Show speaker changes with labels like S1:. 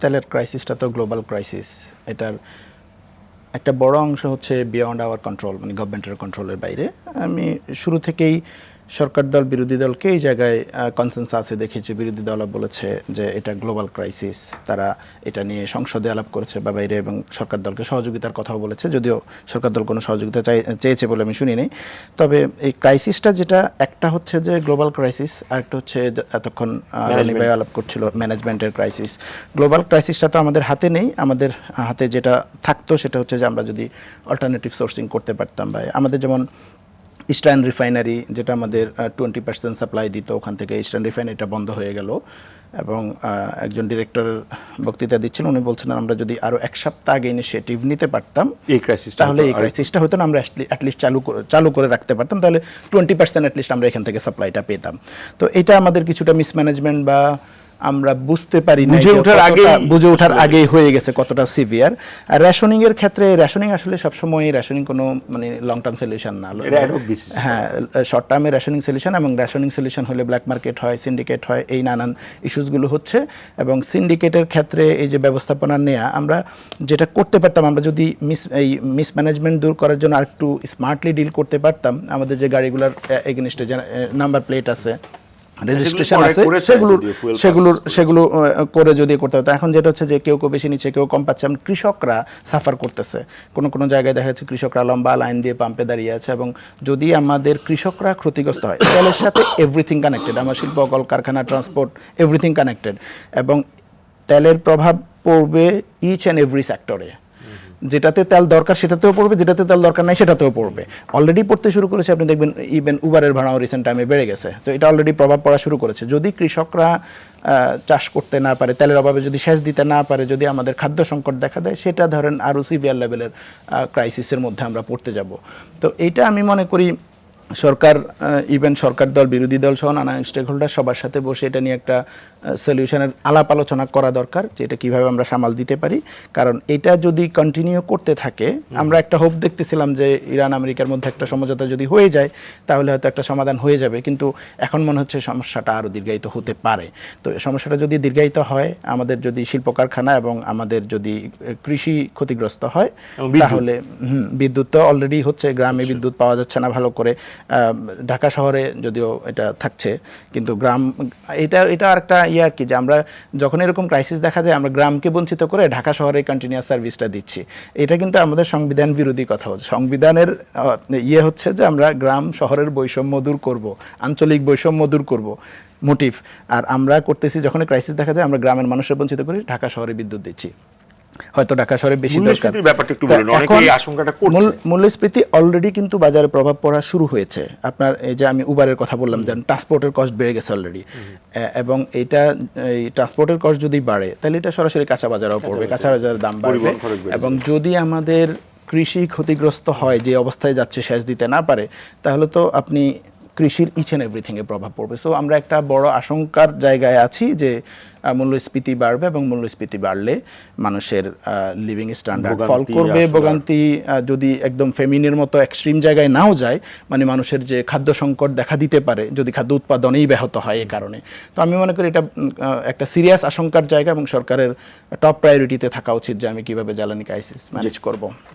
S1: তেলের ক্রাইসিসটা তো global crisis. এটার একটা বড় অংশ হচ্ছে বিয়ন্ড আওয়ার কন্ট্রোল, মানে গভর্নমেন্টের কন্ট্রোলের বাইরে। আমি শুরু থেকেই সরকার দল বিরোধী দলকে এই জায়গায় কনসেনসাসে দেখেছি। বিরোধী দল বলেছে যে এটা গ্লোবাল ক্রাইসিস, তারা এটা নিয়ে সংসদে আলাপ করেছে বা বাইরে, এবং সরকার দলকে সহযোগিতার কথাও বলেছে, যদিও সরকার দল কোনো সহযোগিতা চেয়েছে বলে আমি শুনিনি। তবে এই ক্রাইসিসটা যেটা, একটা হচ্ছে যে গ্লোবাল ক্রাইসিস, আর একটা হচ্ছে এতক্ষণ রনি ভাই আলাপ করছিল ম্যানেজমেন্টের ক্রাইসিস। গ্লোবাল ক্রাইসিসটা তো আমাদের হাতে নেই, আমাদের হাতে যেটা থাকতো সেটা হচ্ছে যে আমরা যদি অল্টারনেটিভ সোর্সিং করতে পারতাম। বা আমাদের যেমন ইস্টার্ন রিফাইনারি, যেটা আমাদের 20% সাপ্লাই দিত, ওখান থেকে ইস্টার্ন রিফাইনারিটা বন্ধ হয়ে গেল। এবং একজন ডিরেক্টর বক্তৃতা দিচ্ছিলেন, উনি বলছিলেন আমরা যদি আরও এক সপ্তাহ আগে ইনিশিয়েটিভ নিতে পারতাম তাহলে এই ক্রাইসিসটা হয়তো না, আমরা অ্যাটলিস্ট চালু করে রাখতে পারতাম, তাহলে 20% অ্যাটলিস্ট আমরা এখান থেকে সাপ্লাইটা পেতাম। তো এটা আমাদের কিছুটা মিসম্যানেজমেন্ট বা আমরা বুঝতে পারি না, বুঝে ওঠার আগেই হয়ে গেছে কতটা সিভিয়ার। আর রেশনিং এর ক্ষেত্রে, রেশনিং আসলে সবসময় রেশনিং কোনো মানে লং টার্ম সলিউশন না। হ্যাঁ, শর্ট টার্মে রেশনিং সলিউশন, এবং রেশনিং সলিউশন হলে ব্ল্যাক মার্কেট হয়, সিন্ডিকেট হয়, এই নানান ইস্যুসগুলো হচ্ছে। এবং সিন্ডিকেটের ক্ষেত্রে এই যে ব্যবস্থাপনা নেওয়া, আমরা যেটা করতে পারতাম, আমরা যদি মিসম্যানেজমেন্ট দূর করার জন্য আরেকটু স্মার্টলি ডিল করতে পারতাম, আমাদের যে গাড়িগুলোর এগেনস্টে যে নাম্বার প্লেট আছে, রেজিস্ট্রেশন আছে, সেগুলো করে যদি করতে হতো। এখন যেটা হচ্ছে যে কেউ বেশি নিচ্ছে, কেউ কম পাচ্ছে, এবং কৃষকরা সাফার করতেছে। কোনো জায়গায় দেখা যাচ্ছে কৃষকরা লম্বা লাইন দিয়ে পাম্পে দাঁড়িয়ে আছে। এবং যদি আমাদের কৃষকরা ক্ষতিগ্রস্ত হয়, তেলের সাথে এভরিথিং কানেক্টেড, আমার শিল্প, কলকারখানা, ট্রান্সপোর্ট, এভরিথিং কানেক্টেড, এবং তেলের প্রভাব পড়বে ইচ অ্যান্ড এভরি সেক্টরে। যেটাতে তেল দরকার সেটাতেও পড়বে, যেটাতে তেল দরকার নাই সেটাতেও পড়বে। অলরেডি পড়তে শুরু করেছে, আপনি দেখবেন ইভেন উবারের ভাড়াও রিসেন্ট টাইমে বেড়ে গেছে। তো এটা অলরেডি প্রভাব পড়া শুরু করেছে। যদি কৃষকরা চাষ করতে না পারে, তেলের অভাবে যদি সেচ দিতে না পারে, যদি আমাদের খাদ্য সংকট দেখা দেয়, সেটা ধরেন আরও সিভিয়ার লেভেলের ক্রাইসিসের মধ্যে আমরা পড়তে যাব। তো এইটা আমি মনে করি সরকার, ইভেন সরকার দল, বিরোধী দল সহ নানা স্টেক হোল্ডার সবার সাথে বসে এটা নিয়ে একটা সলিউশনের আলাপ আলোচনা করা দরকার, যে এটা কীভাবে আমরা সামাল দিতে পারি। কারণ এটা যদি কন্টিনিউ করতে থাকে, আমরা একটা হোপ দেখতেছিলাম যে ইরান আমেরিকার মধ্যে একটা সমঝোতা যদি হয়ে যায় তাহলে হয়তো একটা সমাধান হয়ে যাবে, কিন্তু এখন মনে হচ্ছে সমস্যাটা আরও দীর্ঘায়িত হতে পারে। তো সমস্যাটা যদি দীর্ঘায়িত হয়, আমাদের যদি শিল্প কারখানা এবং আমাদের যদি কৃষি ক্ষতিগ্রস্ত হয়, তাহলে বিদ্যুৎ তো অলরেডি হচ্ছে, গ্রামে বিদ্যুৎ পাওয়া যাচ্ছে না ভালো করে। ঢাকা শহরে যদিও এটা থাকছে, কিন্তু গ্রাম, এটা আর একটা আর কি, যে আমরা যখন এরকম ক্রাইসিস দেখা যায়, আমরা গ্রামকে বঞ্চিত করে ঢাকা শহরে কন্টিনিউয়াস সার্ভিসটা দিচ্ছি। এটা কিন্তু আমাদের সংবিধান বিরোধী কথা হচ্ছে। সংবিধানের হচ্ছে যে আমরা গ্রাম শহরের বৈষম্য দূর করব, আঞ্চলিক বৈষম্য দূর করব, মোটিভ। আর আমরা করতেছি, যখন ক্রাইসিস দেখা যায় আমরা গ্রামের মানুষের বঞ্চিত করি, ঢাকা শহরে বিদ্যুৎ দিচ্ছি। হয়তো ঢাকা শহরে বেশি দরকার। মূল্যস্ফীতি অলরেডি কিন্তু বাজারে প্রভাব পড়া শুরু হয়েছে। আপনার এই যে আমি উবারের কথা বললাম, যে ট্রান্সপোর্টের কস্ট বেড়ে গেছে অলরেডি, এবং এই ট্রান্সপোর্টের কস্ট যদি বাড়ে তাহলে এটা সরাসরি কাঁচা বাজারেও পড়বে, কাঁচা বাজারের দাম বাড়বে। এবং যদি আমাদের কৃষি ক্ষতিগ্রস্ত হয়, যে অবস্থায় যাচ্ছে, সেচ দিতে না পারে, তাহলে তো আপনি কৃষির ইচ অ্যান্ড এভরিথিংয়ে প্রভাব পড়বে। সো আমরা একটা বড় আশঙ্কার জায়গায় আছি যে মূল্যস্ফীতি বাড়বে, এবং মূল্যস্ফীতি বাড়লে মানুষের লিভিং স্ট্যান্ডার্ড ফল করবে। ভোগান্তি যদি একদম ফেমিনের মতো এক্সট্রিম জায়গায় নাও যায়, মানে মানুষের যে খাদ্য সংকট দেখা দিতে পারে যদি খাদ্য উৎপাদনেই ব্যাহত হয় এই কারণে। তো আমি মনে করি এটা একটা সিরিয়াস আশঙ্কার জায়গা, এবং সরকারের টপ প্রায়োরিটিতে থাকা উচিত যে আমি কীভাবে জ্বালানি ক্রাইসিস ম্যানেজ করব।